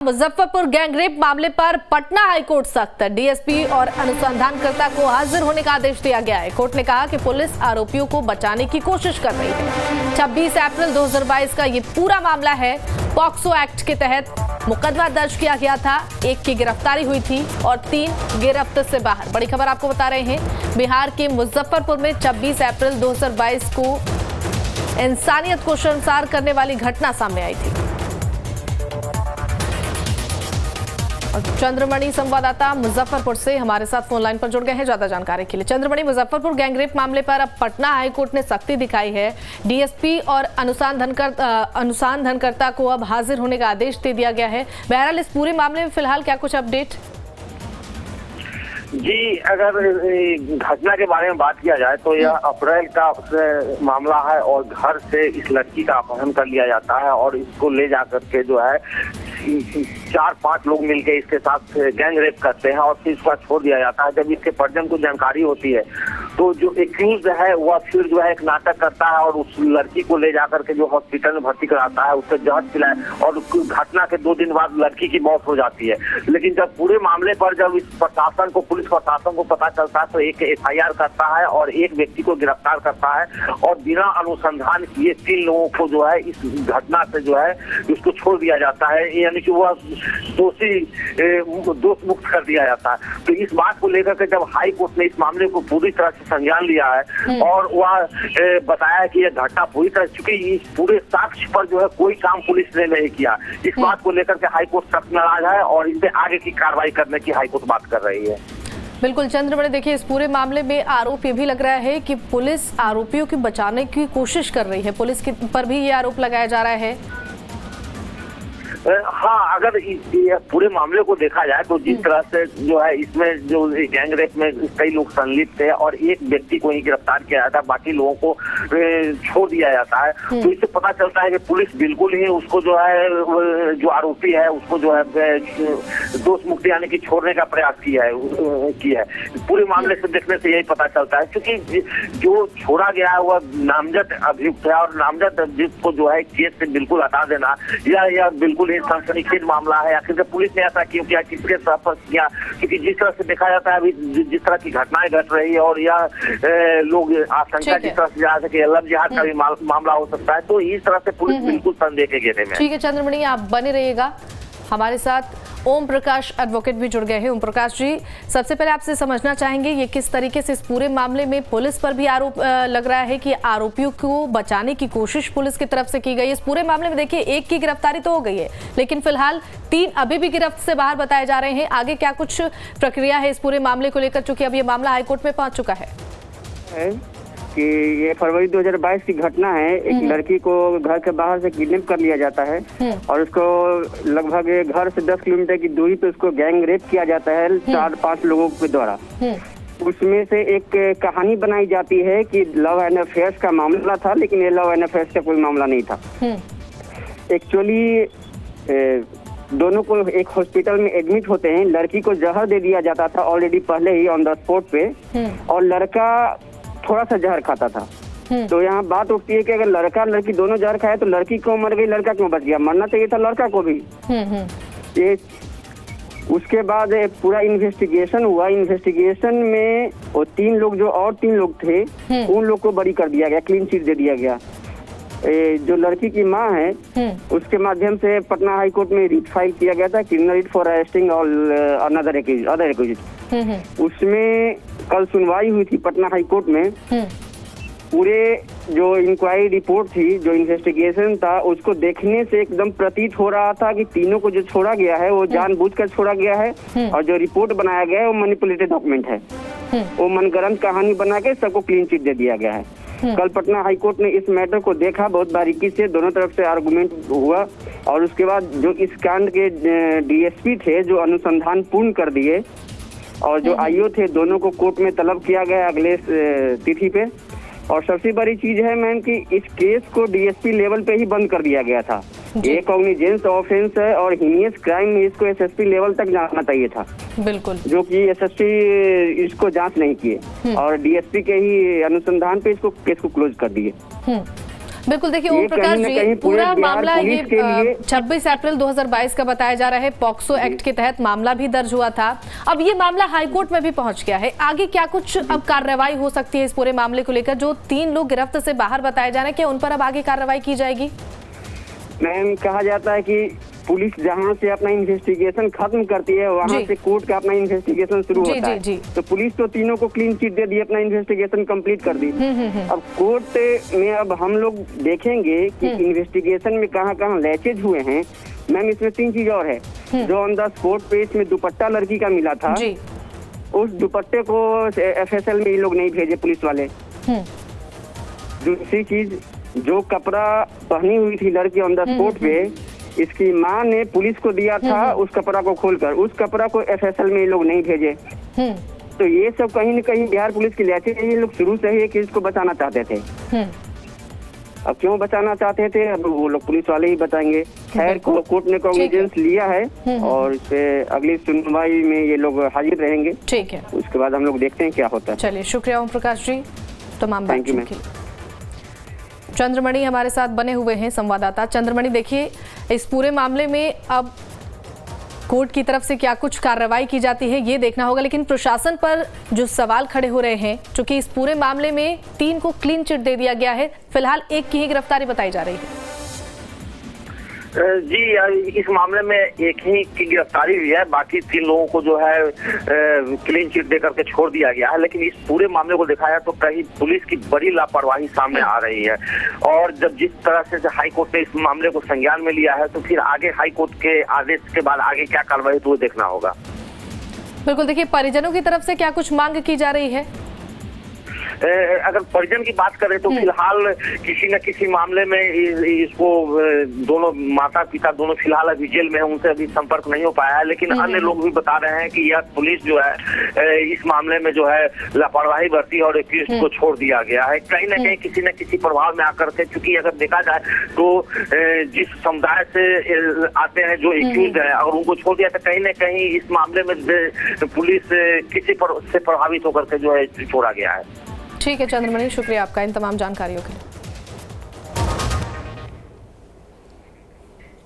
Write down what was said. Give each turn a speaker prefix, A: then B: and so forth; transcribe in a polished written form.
A: Muzaffarpur gangrape मामले पर Patna high court सख्त। डीएसपी और अनुसंधानकर्ता को हाजिर होने का आदेश दिया गया है। कोर्ट ने कहा कि पुलिस आरोपियों को बचाने की कोशिश कर रही है। 26 अप्रैल 2022 का ये पूरा मामला है। पॉक्सो एक्ट के तहत मुकदमा दर्ज किया गया था। एक की गिरफ्तारी हुई थी और 3 गिरफ्त से बाहर। बड़ी खबर आपको बता रहे हैं, बिहार के मुजफ्फरपुर में 26 अप्रैल 2022 को इंसानियत को शर्मसार करने वाली घटना सामने आई थी। और चंद्रमणि संवाददाता मुजफ्फरपुर से हमारे साथ फोन लाइन पर जुड़ गए हैं ज्यादा जानकारी के लिए। चंद्रमणि, मुजफ्फरपुर गैंगरेप मामले पर अब पटना हाईकोर्ट ने सख्ती दिखाई है। डीएसपी और अनुसंधानकर्ता को अब हाजिर होने का आदेश दे दिया गया है। बहरहाल इस पूरे मामले में फिलहाल क्या कुछ अपडेट?
B: जी, अगर घटना के बारे में बात किया जाए तो यह अप्रैल का मामला है और घर से इस लड़की का अपहरण कर लिया जाता है और इसको ले जाकर के जो है 4-5 लोग मिलकर इसके साथ गैंग रेप करते हैं और फिर इसको छोड़ दिया जाता है। जब इसके परिजन को जानकारी होती है तो जो एक्यूज है वह फिर जो है एक नाटक करता है और उस लड़की को ले जाकर के जो हॉस्पिटल में भर्ती कराता है, उससे जहर पिलाए और घटना के 2 दिन बाद लड़की की मौत हो जाती है। लेकिन जब पूरे मामले पर जब इस प्रशासन को, पुलिस प्रशासन को पता चलता है तो एक FIR करता है और एक व्यक्ति को गिरफ्तार करता है और बिना अनुसंधान किए 3 लोगों को जो है इस घटना से जो है उसको छोड़ दिया जाता है, यानी कि वह दोष मुक्त कर दिया जाता है। तो इस बात को लेकर के जब हाई कोर्ट ने इस मामले को पूरी तरह से संज्ञान लिया है और वह बताया कि यह घटना पूरी तरह, चूंकि इस पूरे साक्ष्य पर जो है कोई काम पुलिस ने नहीं किया, इस बात को लेकर के हाई कोर्ट सख्त नाराज है और इस पे आगे की कार्रवाई करने की हाई कोर्ट बात कर रही है।
A: बिल्कुल चंद्रमणि, देखिए इस पूरे मामले में आरोप ये भी लग रहा है कि पुलिस आरोपियों की बचाने की कोशिश कर रही है। पुलिस पर भी ये आरोप लगाया जा रहा है।
B: हाँ, अगर पूरे मामले को देखा जाए तो जिस तरह से जो है इसमें जो गैंग रेप में कई लोग संलिप्त थे और एक व्यक्ति को ही गिरफ्तार किया जाता है, बाकी लोगों को छोड़ दिया जाता है, तो इससे पता चलता है कि पुलिस बिल्कुल ही उसको जो है जो आरोपी है उसको जो है दोष मुक्ति यानी कि छोड़ने का प्रयास किया है। पूरे मामले से देखने से यही पता चलता है, क्योंकि जो छोड़ा गया है वह नामजद अभियुक्त है और नामजद अभियुक्त को जो है केस से बिल्कुल हटा देना यह बिल्कुल सनसनीखेज मामला है। आखिर पुलिस ने ऐसा क्यों किया, किसके साथ किया? क्योंकि जिस तरह से देखा जाता है अभी जिस तरह की घटनाएं घट रही है और यह लोग आशंका जिस तरह से जा सके लव जिहाद का भी मामला हो सकता है, तो इस तरह से पुलिस बिल्कुल संदेह के घेरे में।
A: ठीक है चंद्रमणि, आप बने रहिएगा। हमारे साथ ओम प्रकाश एडवोकेट भी जुड़ गए हैं। ओम प्रकाश जी, सबसे पहले आपसे समझना चाहेंगे ये किस तरीके से इस पूरे मामले में पुलिस पर भी आरोप लग रहा है कि आरोपियों को बचाने की कोशिश पुलिस की तरफ से की गई। इस पूरे मामले में देखिए एक की गिरफ्तारी तो हो गई है, लेकिन फिलहाल 3 अभी भी गिरफ्त से बाहर बताए जा रहे हैं। आगे क्या कुछ प्रक्रिया है इस पूरे मामले को लेकर, चूंकि अब ये मामला हाईकोर्ट में पहुंच चुका है?
C: कि ये फरवरी 2022 की घटना है। एक लड़की को घर के बाहर से किडनैप कर लिया जाता है और उसको लगभग घर से 10 किलोमीटर की दूरी पे उसको गैंग रेप किया जाता है 4-5 लोगों के द्वारा। उसमें से एक कहानी बनाई जाती है कि लव एंड अफेयर्स का मामला था, लेकिन ये लव एंड अफेयर्स का कोई मामला नहीं था। एक्चुअली दोनों को एक हॉस्पिटल में एडमिट होते हैं। लड़की को जहर दे दिया जाता था ऑलरेडी पहले ही ऑन द स्पॉट पे, और लड़का थोड़ा सा जहर खाता था। तो यहाँ बात उठती है कि अगर लड़का लड़की दोनों जहर खाए तो लड़की क्यों मर गई, लड़का क्यों बच गया? मरना चाहिए था लड़का को भी। ये उसके बाद पूरा इन्वेस्टिगेशन हुआ। इन्वेस्टिगेशन में वो 3 लोग जो और 3 लोग थे उन लोग को बरी कर दिया गया, क्लीन चिट दे दिया गया। जो लड़की की माँ है उसके माध्यम से पटना हाई कोर्ट में रिट फाइल किया गया था, क्रिमिनल रिट फॉर अरेस्टिंग और अदर एक्यूज्ड। उसमें कल सुनवाई हुई थी पटना हाई कोर्ट में। पूरे जो इंक्वायरी रिपोर्ट थी, जो इन्वेस्टिगेशन था, उसको देखने से एकदम प्रतीत हो रहा था कि तीनों को जो छोड़ा गया है वो जानबूझकर छोड़ा गया है और जो रिपोर्ट बनाया गया है वो मैनिपुलेटेड डॉक्यूमेंट है। वो मनगढ़ंत कहानी बना के सबको क्लीन चिट दे दिया गया है। कल पटना हाई कोर्ट ने इस मैटर को देखा बहुत बारीकी से, दोनों तरफ से आर्गुमेंट हुआ और उसके बाद जो इस कांड के DSP थे जो अनुसंधान पूर्ण कर दिए और जो IO थे, दोनों को कोर्ट में तलब किया गया अगले तिथि पे। और सबसे बड़ी चीज है मैम कि इस केस को DSP लेवल पे ही बंद कर दिया गया था। ये कॉग्निजेंस ऑफेंस है और हीनियस क्राइम में इसको SSP लेवल तक जाना चाहिए था,
A: बिल्कुल, जो
C: कि SSP इसको जांच नहीं किए और DSP के ही अनुसंधान पे इसको केस को क्लोज कर दिए।
A: बिल्कुल, देखिए ओम प्रकाश जी, पूरा मामला ये 26 अप्रैल 2022 का बताया जा रहा है। पॉक्सो एक्ट के तहत मामला भी दर्ज हुआ था। अब ये मामला हाईकोर्ट में भी पहुंच गया है। आगे क्या कुछ अब कार्रवाई हो सकती है इस पूरे मामले को लेकर? जो 3 लोग गिरफ्त से बाहर बताए जा रहे हैं, क्या उन पर अब आगे कार्रवाई की जाएगी?
C: मैम, कहा जाता है कि पुलिस जहाँ से अपना इन्वेस्टिगेशन खत्म करती है वहाँ से कोर्ट का अपना इन्वेस्टिगेशन शुरू होता है। तो पुलिस तो तीनों को क्लीन चिट दे दी, अपना इन्वेस्टिगेशन कंप्लीट कर दी। अब कोर्ट में अब हम लोग देखेंगे कि इन्वेस्टिगेशन में कहाँ कहाँ लैचेज हुए हैं। मैम, इसमें 3 चीज और है। जो ऑन द स्पॉट पे इसमें दुपट्टा लड़की का मिला था, उस दुपट्टे को FSL में ये लोग नहीं भेजे पुलिस वाले। दूसरी चीज, जो कपड़ा पहनी हुई थी लड़की ऑन द स्पॉट पे, इसकी माँ ने पुलिस को दिया था उस कपड़ा को खोलकर, उस कपड़ा को FSL में ये लोग नहीं भेजे। तो ये सब कहीं न कहीं बिहार पुलिस की लैचेज है। ये लोग शुरू से ही केस को बचाना चाहते थे। अब क्यों बचाना चाहते थे, अब वो लोग पुलिस वाले ही बताएंगे। खैर, कोर्ट ने कॉग्निजेंस लिया है और इस पे अगली सुनवाई में ये लोग हाजिर रहेंगे।
A: ठीक है,
C: उसके बाद हम लोग देखते हैं क्या होता है।
A: चलिए, शुक्रिया ओम प्रकाश जी तमाम बातों के लिए। चंद्रमणि हमारे साथ बने हुए हैं संवाददाता। चंद्रमणि, देखिए इस पूरे मामले में अब कोर्ट की तरफ से क्या कुछ कार्रवाई की जाती है ये देखना होगा, लेकिन प्रशासन पर जो सवाल खड़े हो रहे हैं, क्योंकि इस पूरे मामले में 3 को क्लीन चिट दे दिया गया है, फिलहाल 1 की ही गिरफ्तारी बताई जा रही है।
B: जी, इस मामले में 1 ही की गिरफ्तारी हुई है। बाकी 3 लोगों को जो है क्लीन चिट दे करके छोड़ दिया गया है। लेकिन इस पूरे मामले को देखा जाए तो कहीं पुलिस की बड़ी लापरवाही सामने आ रही है। और जब जिस तरह से हाई कोर्ट ने इस मामले को संज्ञान में लिया है, तो फिर आगे हाई कोर्ट के आदेश के बाद आगे क्या कार्रवाई तो देखना होगा।
A: बिल्कुल, देखिए परिजनों की तरफ से क्या कुछ मांग की जा रही है?
B: अगर परिजन की बात करें तो फिलहाल किसी न किसी मामले में इसको दोनों माता पिता दोनों फिलहाल अभी जेल में है, उनसे अभी संपर्क नहीं हो पाया है। लेकिन अन्य लोग भी बता रहे हैं कि यह पुलिस जो है इस मामले में जो है लापरवाही बरती है और एक्यूज्ड को छोड़ दिया गया है। कहीं न कहीं किसी न किसी प्रभाव में आकर के, चूंकि अगर देखा जाए तो जिस समुदाय से आते हैं जो एक्यूज्ड है, अगर उनको छोड़ दिया तो कहीं न कहीं इस मामले में पुलिस किसी से प्रभावित होकर के जो है छोड़ा गया है।
A: ठीक है चंद्रमणि, शुक्रिया आपका इन तमाम जानकारियों के लिए।